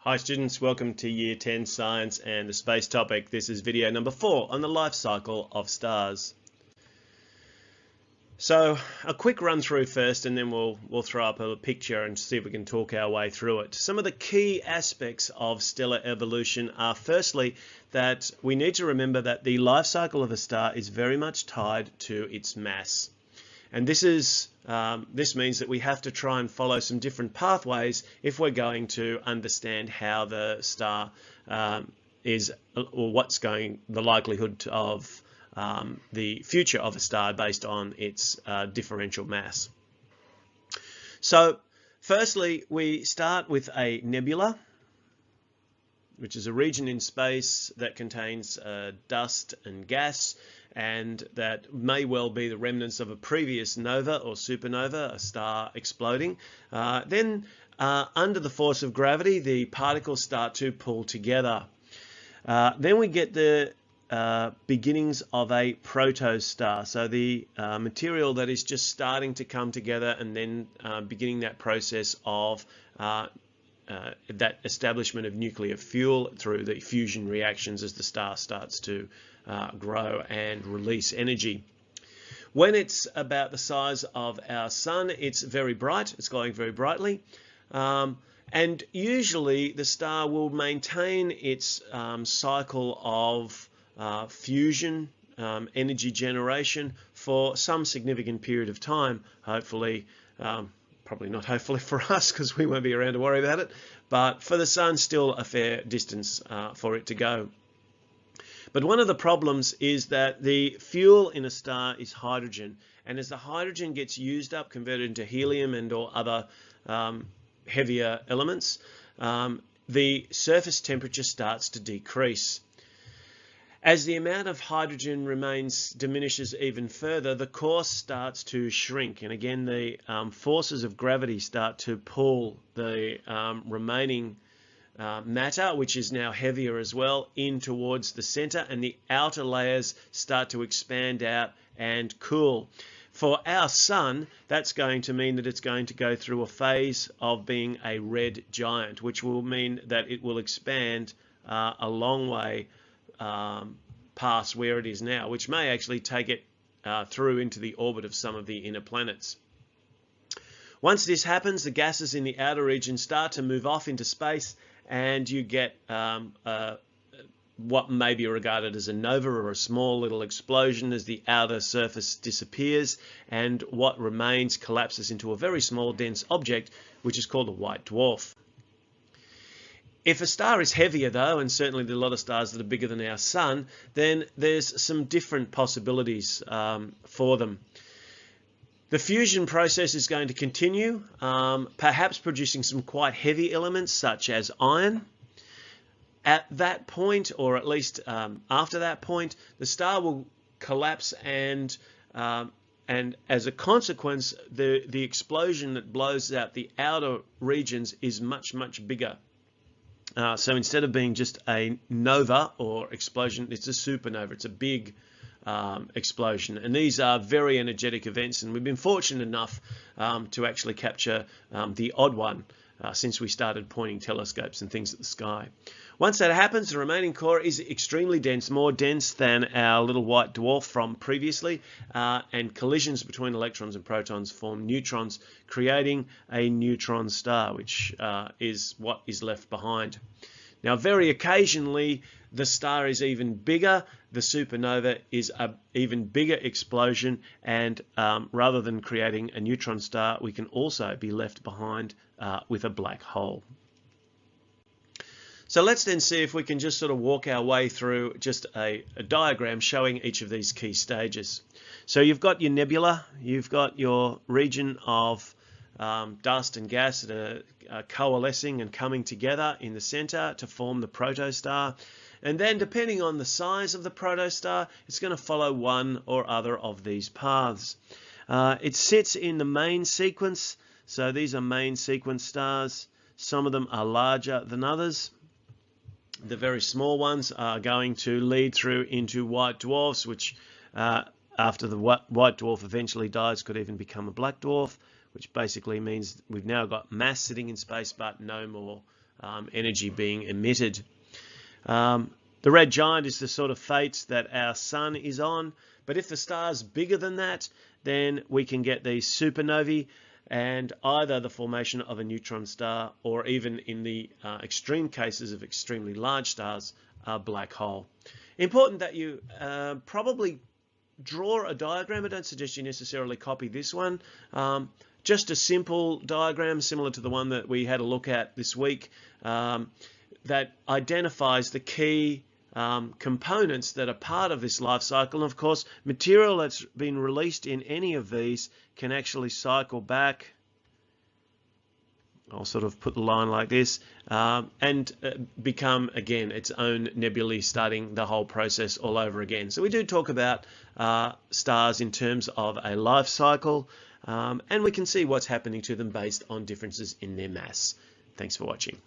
Hi students, welcome to Year 10 Science and the Space topic. This is video number 4 on the life cycle of stars. So a quick run through first, and then we'll throw up a picture and see if we can talk our way through it. Some of the key aspects of stellar evolution are firstly that we need to remember that the life cycle of a star is very much tied to its mass. And this means that we have to try and follow some different pathways if we're going to understand how the star is, or the likelihood of the future of a star based on its differential mass. So firstly, we start with a nebula, which is a region in space that contains dust and gas, and that may well be the remnants of a previous nova or supernova, a star exploding. Then under the force of gravity, the particles start to pull together. Then we get the beginnings of a protostar, so the material that is just starting to come together and then beginning that process of that establishment of nuclear fuel through the fusion reactions as the star starts to grow and release energy. When it's about the size of our sun, it's very bright, it's glowing very brightly, and usually the star will maintain its cycle of fusion, energy generation for some significant period of time, hopefully. Probably not hopefully for us, because we won't be around to worry about it, but for the sun, still a fair distance for it to go. But one of the problems is that the fuel in a star is hydrogen, and as the hydrogen gets used up, converted into helium and or other heavier elements, the surface temperature starts to decrease. As the amount of hydrogen diminishes even further, the core starts to shrink, and again the forces of gravity start to pull the remaining matter, which is now heavier as well, in towards the center, and the outer layers start to expand out and cool. For our sun, that's going to mean that it's going to go through a phase of being a red giant, which will mean that it will expand a long way past where it is now, which may actually take it through into the orbit of some of the inner planets. Once this happens, the gases in the outer region start to move off into space, and you get what may be regarded as a nova, or a small little explosion, as the outer surface disappears and what remains collapses into a very small dense object, which is called a white dwarf. If a star is heavier though, and certainly there are a lot of stars that are bigger than our sun, then there's some different possibilities for them. The fusion process is going to continue, perhaps producing some quite heavy elements such as iron. At that point, or at least after that point, the star will collapse, and as a consequence, the explosion that blows out the outer regions is much, much bigger. So instead of being just a nova or explosion, it's a supernova. It's a big explosion, and these are very energetic events, and we've been fortunate enough to actually capture the odd one since we started pointing telescopes and things at the sky. Once that happens, the remaining core is extremely dense, more dense than our little white dwarf from previously, and collisions between electrons and protons form neutrons, creating a neutron star, which is what is left behind. Now, very occasionally, the star is even bigger. The supernova is an even bigger explosion, and rather than creating a neutron star, we can also be left behind with a black hole. So let's then see if we can just sort of walk our way through just a diagram showing each of these key stages. So you've got your nebula, you've got your region of dust and gas that are coalescing and coming together in the center to form the protostar. And then depending on the size of the protostar, it's going to follow one or other of these paths. It sits in the main sequence, so these are main sequence stars. Some of them are larger than others. The very small ones are going to lead through into white dwarfs, which after the white dwarf eventually dies could even become a black dwarf, which basically means we've now got mass sitting in space but no more energy being emitted. The red giant is the sort of fate that our sun is on, but if the star's bigger than that, then we can get these supernovae, and either the formation of a neutron star, or even in the extreme cases of extremely large stars, a black hole. Important that you probably draw a diagram. I don't suggest you necessarily copy this one. Just a simple diagram similar to the one that we had a look at this week that identifies the key components that are part of this life cycle. And of course, material that's been released in any of these can actually cycle back. I'll sort of put the line like this, and become, again, its own nebulae, starting the whole process all over again. So we do talk about stars in terms of a life cycle, and we can see what's happening to them based on differences in their mass. Thanks for watching.